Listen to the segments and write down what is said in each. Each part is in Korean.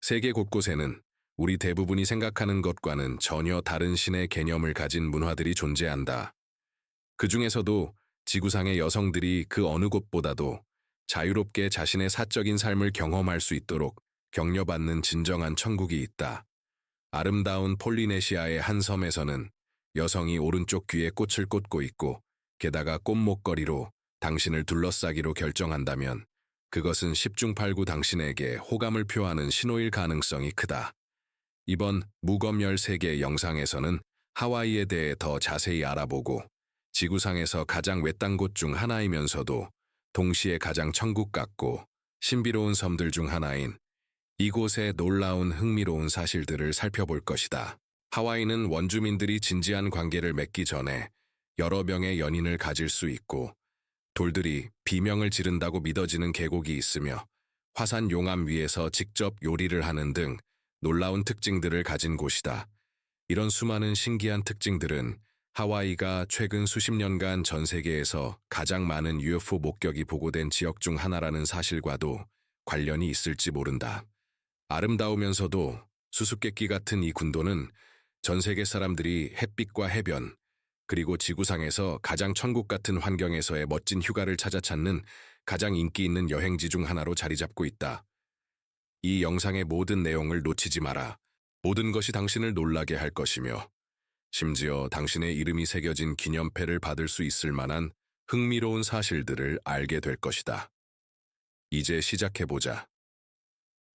세계 곳곳에는 우리 대부분이 생각하는 것과는 전혀 다른 신의 개념을 가진 문화들이 존재한다. 그 중에서도 지구상의 여성들이 그 어느 곳보다도 자유롭게 자신의 사적인 삶을 경험할 수 있도록 격려받는 진정한 천국이 있다. 아름다운 폴리네시아의 한 섬에서는 여성이 오른쪽 귀에 꽃을 꽂고 있고 게다가 꽃목걸이로 당신을 둘러싸기로 결정한다면 그것은 십중팔구 당신에게 호감을 표하는 신호일 가능성이 크다. 이번 무검 13개 영상에서는 하와이에 대해 더 자세히 알아보고 지구상에서 가장 외딴 곳 중 하나이면서도 동시에 가장 천국 같고 신비로운 섬들 중 하나인 이곳의 놀라운 흥미로운 사실들을 살펴볼 것이다. 하와이는 원주민들이 진지한 관계를 맺기 전에 여러 명의 연인을 가질 수 있고 돌들이 비명을 지른다고 믿어지는 계곡이 있으며 화산 용암 위에서 직접 요리를 하는 등 놀라운 특징들을 가진 곳이다. 이런 수많은 신기한 특징들은 하와이가 최근 수십 년간 전 세계에서 가장 많은 UFO 목격이 보고된 지역 중 하나라는 사실과도 관련이 있을지 모른다. 아름다우면서도 수수께끼 같은 이 군도는 전 세계 사람들이 햇빛과 해변, 그리고 지구상에서 가장 천국 같은 환경에서의 멋진 휴가를 찾아 찾는 가장 인기 있는 여행지 중 하나로 자리 잡고 있다. 이 영상의 모든 내용을 놓치지 마라. 모든 것이 당신을 놀라게 할 것이며 심지어 당신의 이름이 새겨진 기념패를 받을 수 있을 만한 흥미로운 사실들을 알게 될 것이다. 이제 시작해보자.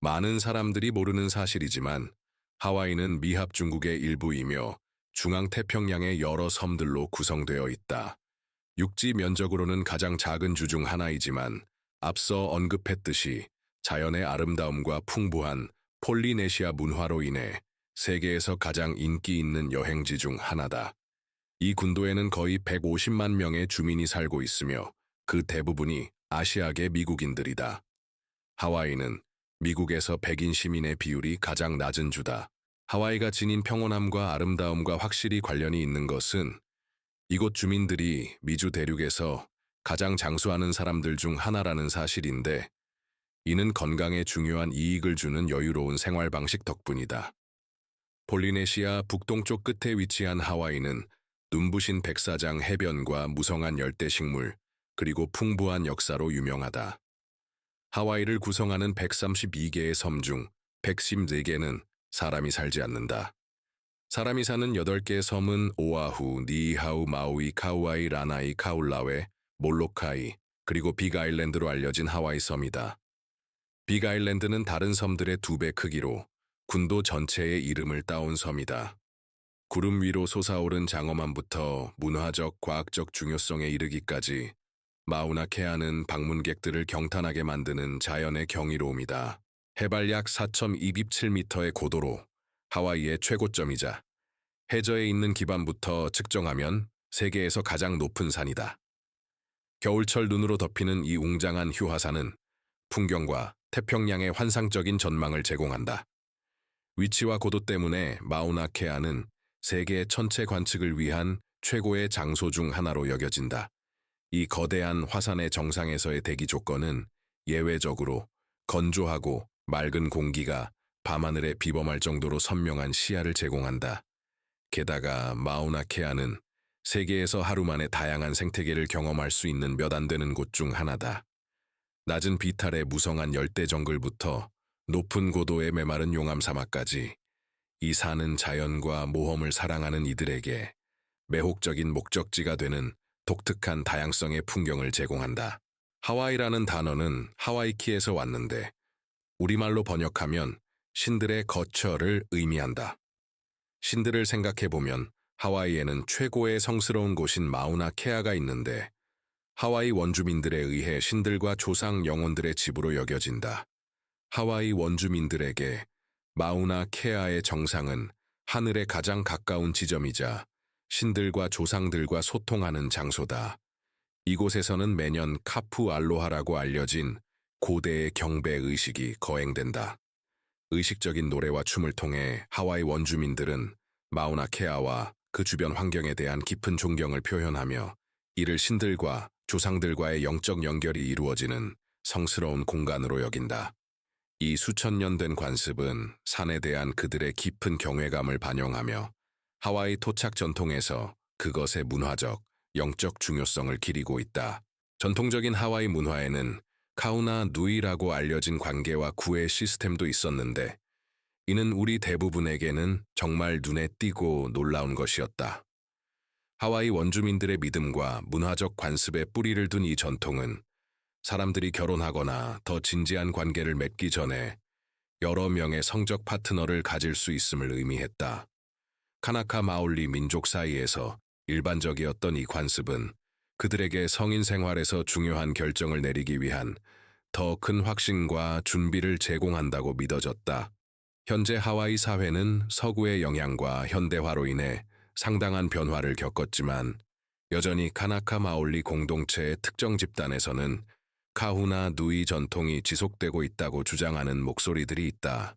많은 사람들이 모르는 사실이지만 하와이는 미합 중국의 일부이며 중앙태평양의 여러 섬들로 구성되어 있다. 육지 면적으로는 가장 작은 주 중 하나이지만 앞서 언급했듯이 자연의 아름다움과 풍부한 폴리네시아 문화로 인해 세계에서 가장 인기 있는 여행지 중 하나다. 이 군도에는 거의 150만 명의 주민이 살고 있으며 그 대부분이 아시아계 미국인들이다. 하와이는 미국에서 백인 시민의 비율이 가장 낮은 주다. 하와이가 지닌 평온함과 아름다움과 확실히 관련이 있는 것은 이곳 주민들이 미주 대륙에서 가장 장수하는 사람들 중 하나라는 사실인데 이는 건강에 중요한 이익을 주는 여유로운 생활 방식 덕분이다. 폴리네시아 북동쪽 끝에 위치한 하와이는 눈부신 백사장 해변과 무성한 열대식물, 그리고 풍부한 역사로 유명하다. 하와이를 구성하는 132개의 섬 중 114개는 사람이 살지 않는다. 사람이 사는 8개의 섬은 오아후, 니이하우, 마우이, 카우아이, 라나이, 카울라웨, 몰로카이, 그리고 빅아일랜드로 알려진 하와이 섬이다. 빅아일랜드는 다른 섬들의 2배 크기로 군도 전체의 이름을 따온 섬이다. 구름 위로 솟아오른 장엄함부터 문화적, 과학적 중요성에 이르기까지 마우나케아는 방문객들을 경탄하게 만드는 자연의 경이로움이다. 해발 약 4,227m의 고도로 하와이의 최고점이자 해저에 있는 기반부터 측정하면 세계에서 가장 높은 산이다. 겨울철 눈으로 덮이는 이 웅장한 휴화산은 풍경과 태평양의 환상적인 전망을 제공한다. 위치와 고도 때문에 마우나케아는 세계 천체 관측을 위한 최고의 장소 중 하나로 여겨진다. 이 거대한 화산의 정상에서의 대기 조건은 예외적으로 건조하고 맑은 공기가 밤하늘에 비범할 정도로 선명한 시야를 제공한다. 게다가 마우나케아는 세계에서 하루 만에 다양한 생태계를 경험할 수 있는 몇 안 되는 곳 중 하나다. 낮은 비탈의 무성한 열대 정글부터 높은 고도의 메마른 용암 사막까지 이 산은 자연과 모험을 사랑하는 이들에게 매혹적인 목적지가 되는 독특한 다양성의 풍경을 제공한다. 하와이라는 단어는 하와이키에서 왔는데 우리말로 번역하면 신들의 거처를 의미한다. 신들을 생각해보면 하와이에는 최고의 성스러운 곳인 마우나케아가 있는데 하와이 원주민들에 의해 신들과 조상 영혼들의 집으로 여겨진다. 하와이 원주민들에게 마우나케아의 정상은 하늘에 가장 가까운 지점이자 신들과 조상들과 소통하는 장소다. 이곳에서는 매년 카푸 알로하라고 알려진 고대의 경배 의식이 거행된다. 의식적인 노래와 춤을 통해 하와이 원주민들은 마우나케아와 그 주변 환경에 대한 깊은 존경을 표현하며 이를 신들과 조상들과의 영적 연결이 이루어지는 성스러운 공간으로 여긴다. 이 수천 년 된 관습은 산에 대한 그들의 깊은 경외감을 반영하며 하와이 토착 전통에서 그것의 문화적, 영적 중요성을 기리고 있다. 전통적인 하와이 문화에는 카우나 누이라고 알려진 관계와 구애 시스템도 있었는데 이는 우리 대부분에게는 정말 눈에 띄고 놀라운 것이었다. 하와이 원주민들의 믿음과 문화적 관습에 뿌리를 둔 이 전통은 사람들이 결혼하거나 더 진지한 관계를 맺기 전에 여러 명의 성적 파트너를 가질 수 있음을 의미했다. 카나카 마올리 민족 사이에서 일반적이었던 이 관습은 그들에게 성인 생활에서 중요한 결정을 내리기 위한 더 큰 확신과 준비를 제공한다고 믿어졌다. 현재 하와이 사회는 서구의 영향과 현대화로 인해 상당한 변화를 겪었지만 여전히 카나카 마올리 공동체의 특정 집단에서는 카후나 누이 전통이 지속되고 있다고 주장하는 목소리들이 있다.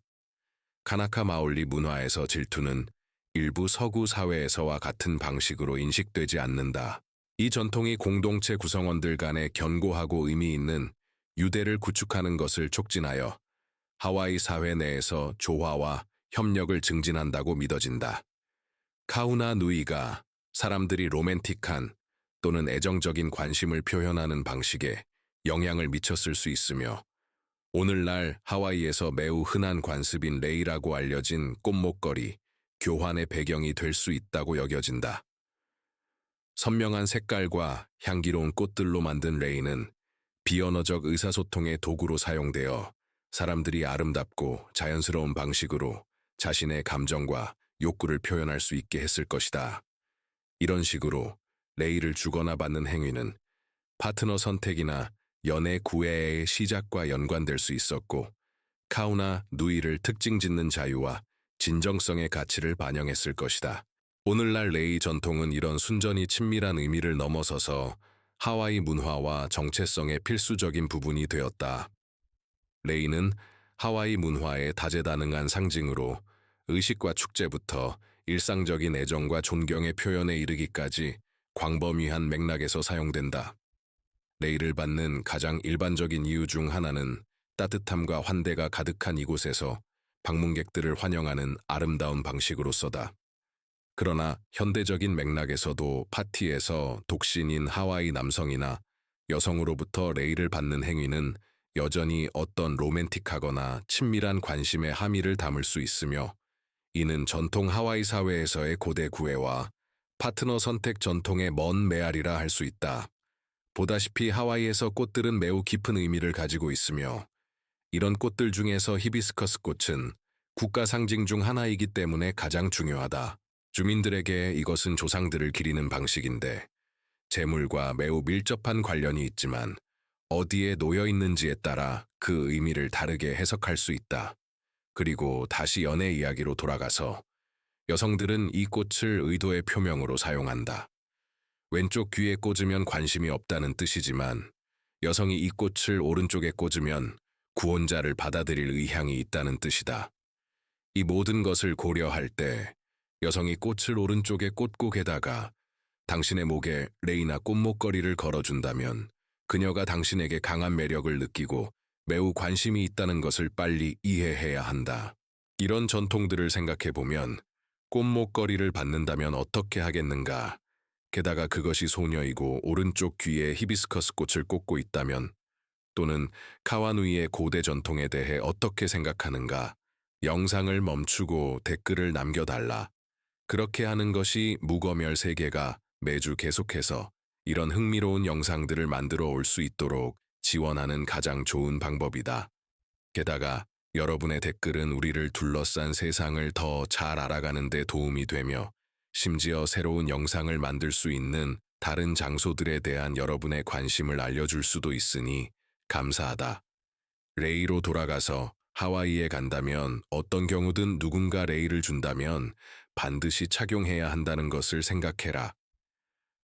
카나카 마올리 문화에서 질투는 일부 서구 사회에서와 같은 방식으로 인식되지 않는다. 이 전통이 공동체 구성원들 간의 견고하고 의미 있는 유대를 구축하는 것을 촉진하여 하와이 사회 내에서 조화와 협력을 증진한다고 믿어진다. 카우나 누이가 사람들이 로맨틱한 또는 애정적인 관심을 표현하는 방식에 영향을 미쳤을 수 있으며 오늘날 하와이에서 매우 흔한 관습인 레이라고 알려진 꽃목걸이, 교환의 배경이 될 수 있다고 여겨진다. 선명한 색깔과 향기로운 꽃들로 만든 레이는 비언어적 의사소통의 도구로 사용되어 사람들이 아름답고 자연스러운 방식으로 자신의 감정과 욕구를 표현할 수 있게 했을 것이다. 이런 식으로 레이를 주거나 받는 행위는 파트너 선택이나 연애 구애의 시작과 연관될 수 있었고 카우나 누이를 특징 짓는 자유와 진정성의 가치를 반영했을 것이다. 오늘날 레이 전통은 이런 순전히 친밀한 의미를 넘어서서 하와이 문화와 정체성의 필수적인 부분이 되었다. 레이는 하와이 문화의 다재다능한 상징으로 의식과 축제부터 일상적인 애정과 존경의 표현에 이르기까지 광범위한 맥락에서 사용된다. 레이를 받는 가장 일반적인 이유 중 하나는 따뜻함과 환대가 가득한 이곳에서 방문객들을 환영하는 아름다운 방식으로서다. 그러나 현대적인 맥락에서도 파티에서 독신인 하와이 남성이나 여성으로부터 레이를 받는 행위는 여전히 어떤 로맨틱하거나 친밀한 관심의 함의를 담을 수 있으며 이는 전통 하와이 사회에서의 고대 구애와 파트너 선택 전통의 먼 메아리라 할 수 있다. 보다시피 하와이에서 꽃들은 매우 깊은 의미를 가지고 있으며 이런 꽃들 중에서 히비스커스 꽃은 국가 상징 중 하나이기 때문에 가장 중요하다. 주민들에게 이것은 조상들을 기리는 방식인데 재물과 매우 밀접한 관련이 있지만 어디에 놓여 있는지에 따라 그 의미를 다르게 해석할 수 있다. 그리고 다시 연애 이야기로 돌아가서 여성들은 이 꽃을 의도의 표명으로 사용한다. 왼쪽 귀에 꽂으면 관심이 없다는 뜻이지만 여성이 이 꽃을 오른쪽에 꽂으면 구원자를 받아들일 의향이 있다는 뜻이다. 이 모든 것을 고려할 때 여성이 꽃을 오른쪽에 꽂고 게다가 당신의 목에 레이나 꽃목걸이를 걸어준다면 그녀가 당신에게 강한 매력을 느끼고 매우 관심이 있다는 것을 빨리 이해해야 한다. 이런 전통들을 생각해보면 꽃목걸이를 받는다면 어떻게 하겠는가? 게다가 그것이 소녀이고 오른쪽 귀에 히비스커스 꽃을 꽂고 있다면 또는 카와누이의 고대 전통에 대해 어떻게 생각하는가? 영상을 멈추고 댓글을 남겨달라. 그렇게 하는 것이 무거멸 세계가 매주 계속해서 이런 흥미로운 영상들을 만들어 올 수 있도록 지원하는 가장 좋은 방법이다. 게다가 여러분의 댓글은 우리를 둘러싼 세상을 더 잘 알아가는 데 도움이 되며 심지어 새로운 영상을 만들 수 있는 다른 장소들에 대한 여러분의 관심을 알려줄 수도 있으니 감사하다. 레이로 돌아가서 하와이에 간다면 어떤 경우든 누군가 레이를 준다면 반드시 착용해야 한다는 것을 생각해라.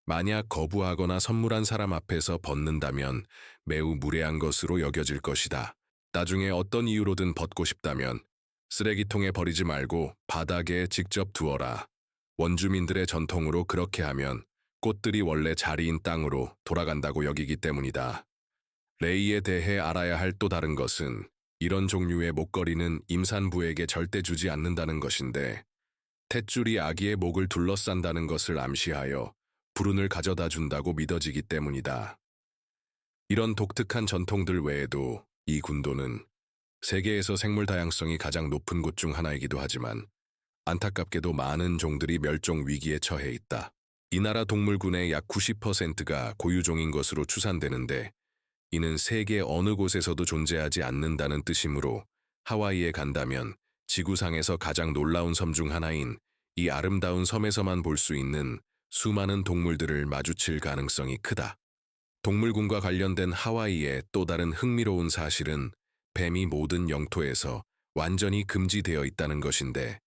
만약 거부하거나 선물한 사람 앞에서 벗는다면 매우 무례한 것으로 여겨질 것이다. 나중에 어떤 이유로든 벗고 싶다면 쓰레기통에 버리지 말고 바닥에 직접 두어라. 원주민들의 전통으로 그렇게 하면 꽃들이 원래 자리인 땅으로 돌아간다고 여기기 때문이다. 레이에 대해 알아야 할 또 다른 것은 이런 종류의 목걸이는 임산부에게 절대 주지 않는다는 것인데 탯줄이 아기의 목을 둘러싼다는 것을 암시하여 불운을 가져다 준다고 믿어지기 때문이다. 이런 독특한 전통들 외에도 이 군도는 세계에서 생물 다양성이 가장 높은 곳 중 하나이기도 하지만 안타깝게도 많은 종들이 멸종 위기에 처해 있다. 이 나라 동물군의 약 90%가 고유종인 것으로 추산되는데 이는 세계 어느 곳에서도 존재하지 않는다는 뜻이므로 하와이에 간다면 지구상에서 가장 놀라운 섬 중 하나인 이 아름다운 섬에서만 볼 수 있는 수많은 동물들을 마주칠 가능성이 크다. 동물군과 관련된 하와이의 또 다른 흥미로운 사실은 뱀이 모든 영토에서 완전히 금지되어 있다는 것인데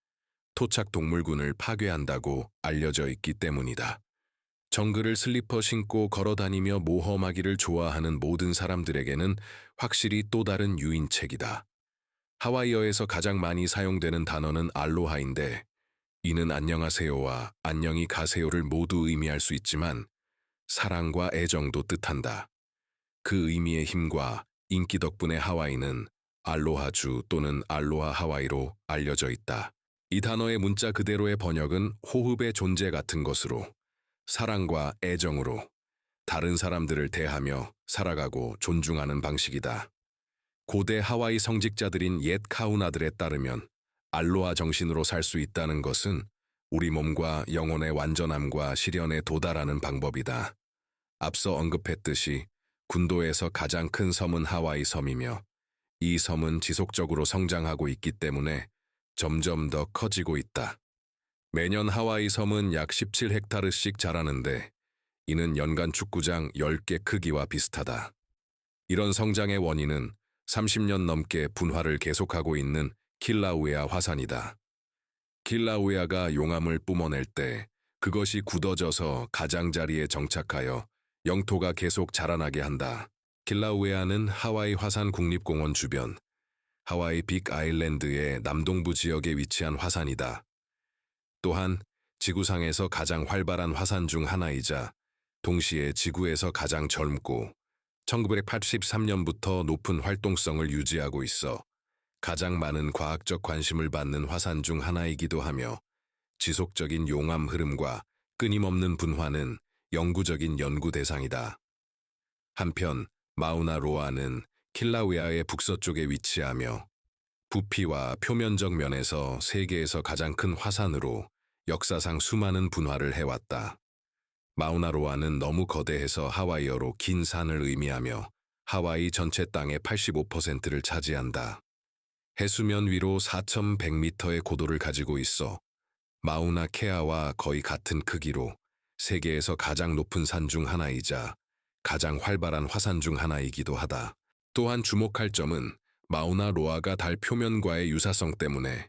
토착 동물군을 파괴한다고 알려져 있기 때문이다. 정글을 슬리퍼 신고 걸어다니며 모험하기를 좋아하는 모든 사람들에게는 확실히 또 다른 유인책이다. 하와이어에서 가장 많이 사용되는 단어는 알로하인데 이는 안녕하세요와 안녕히 가세요를 모두 의미할 수 있지만 사랑과 애정도 뜻한다. 그 의미의 힘과 인기 덕분에 하와이는 알로하주 또는 알로하 하와이로 알려져 있다. 이 단어의 문자 그대로의 번역은 호흡의 존재 같은 것으로 사랑과 애정으로 다른 사람들을 대하며 살아가고 존중하는 방식이다. 고대 하와이 성직자들인 옛 카우나들에 따르면 알로하 정신으로 살 수 있다는 것은 우리 몸과 영혼의 완전함과 실현에 도달하는 방법이다. 앞서 언급했듯이 군도에서 가장 큰 섬은 하와이 섬이며 이 섬은 지속적으로 성장하고 있기 때문에 점점 더 커지고 있다. 매년 하와이 섬은 약 17헥타르씩 자라는데 이는 연간 축구장 10개 크기와 비슷하다. 이런 성장의 원인은 30년 넘게 분화를 계속하고 있는 킬라우에아 화산이다. 킬라우에아가 용암을 뿜어낼 때 그것이 굳어져서 가장자리에 정착하여 영토가 계속 자라나게 한다. 킬라우에아는 하와이 화산 국립공원 주변, 하와이 빅 아일랜드의 남동부 지역에 위치한 화산이다. 또한 지구상에서 가장 활발한 화산 중 하나이자 동시에 지구에서 가장 젊고 1983년부터 높은 활동성을 유지하고 있어 가장 많은 과학적 관심을 받는 화산 중 하나이기도 하며 지속적인 용암 흐름과 끊임없는 분화는 영구적인 연구 대상이다. 한편 마우나로아는 킬라우에아의 북서쪽에 위치하며 부피와 표면적 면에서 세계에서 가장 큰 화산으로 역사상 수많은 분화를 해왔다. 마우나로아는 너무 거대해서 하와이어로 긴 산을 의미하며 하와이 전체 땅의 85%를 차지한다. 해수면 위로 4,100m의 고도를 가지고 있어 마우나 케아와 거의 같은 크기로 세계에서 가장 높은 산 중 하나이자 가장 활발한 화산 중 하나이기도 하다. 또한 주목할 점은 마우나로아가 달 표면과의 유사성 때문에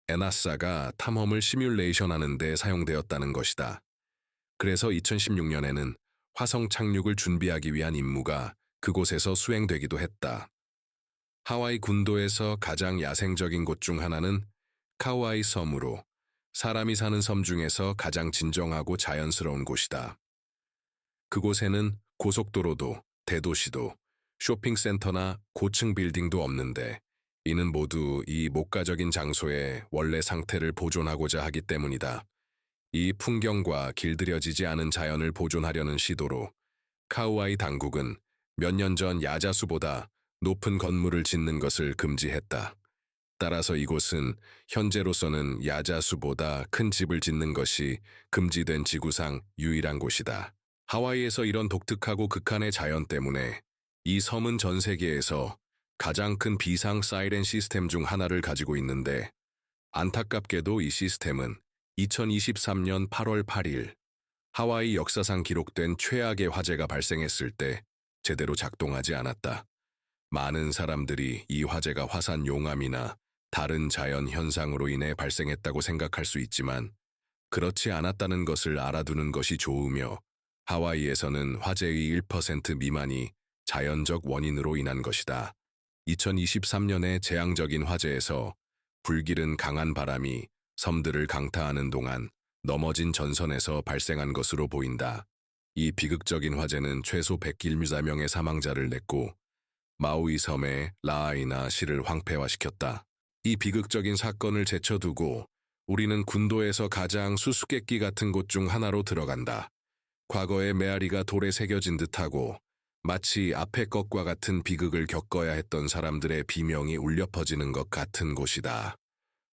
에나사가 탐험을 시뮬레이션하는 데 사용되었다는 것이다. 그래서 2016년에는 화성 착륙을 준비하기 위한 임무가 그곳에서 수행되기도 했다. 하와이 군도에서 가장 야생적인 곳 중 하나는 카우아이 섬으로 사람이 사는 섬 중에서 가장 진정하고 자연스러운 곳이다. 그곳에는 고속도로도 대도시도 쇼핑센터나 고층 빌딩도 없는데 이는 모두 이 목가적인 장소의 원래 상태를 보존하고자 하기 때문이다. 이 풍경과 길들여지지 않은 자연을 보존하려는 시도로 카우아이 당국은 몇 년 전 야자수보다 높은 건물을 짓는 것을 금지했다. 따라서 이곳은 현재로서는 야자수보다 큰 집을 짓는 것이 금지된 지구상 유일한 곳이다. 하와이에서 이런 독특하고 극한의 자연 때문에 이 섬은 전 세계에서 가장 큰 비상 사이렌 시스템 중 하나를 가지고 있는데 안타깝게도 이 시스템은 2023년 8월 8일 하와이 역사상 기록된 최악의 화재가 발생했을 때 제대로 작동하지 않았다. 많은 사람들이 이 화재가 화산 용암이나 다른 자연 현상으로 인해 발생했다고 생각할 수 있지만 그렇지 않았다는 것을 알아두는 것이 좋으며 하와이에서는 화재의 1% 미만이 자연적 원인으로 인한 것이다. 2023년의 재앙적인 화재에서 불길은 강한 바람이 섬들을 강타하는 동안 넘어진 전선에서 발생한 것으로 보인다. 이 비극적인 화재는 최소 101명의 사망자를 냈고 마우이 섬의 라하이나 시를 황폐화시켰다. 이 비극적인 사건을 제쳐두고 우리는 군도에서 가장 수수께끼 같은 곳 중 하나로 들어간다. 과거의 메아리가 돌에 새겨진 듯하고 마치 앞의 것과 같은 비극을 겪어야 했던 사람들의 비명이 울려 퍼지는 것 같은 곳이다.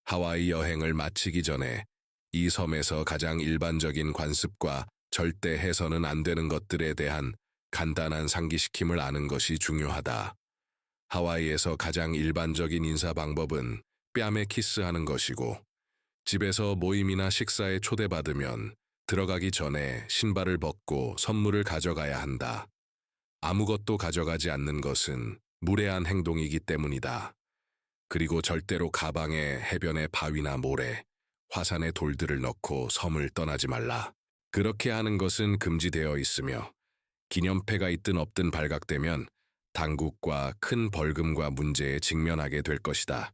하와이 여행을 마치기 전에 이 섬에서 가장 일반적인 관습과 절대 해서는 안 되는 것들에 대한 간단한 상기시킴을 아는 것이 중요하다. 하와이에서 가장 일반적인 인사 방법은 뺨에 키스하는 것이고, 집에서 모임이나 식사에 초대받으면 들어가기 전에 신발을 벗고 선물을 가져가야 한다. 아무것도 가져가지 않는 것은 무례한 행동이기 때문이다. 그리고 절대로 가방에 해변의 바위나 모래, 화산에 돌들을 넣고 섬을 떠나지 말라. 그렇게 하는 것은 금지되어 있으며 기념패가 있든 없든 발각되면 당국과 큰 벌금과 문제에 직면하게 될 것이다.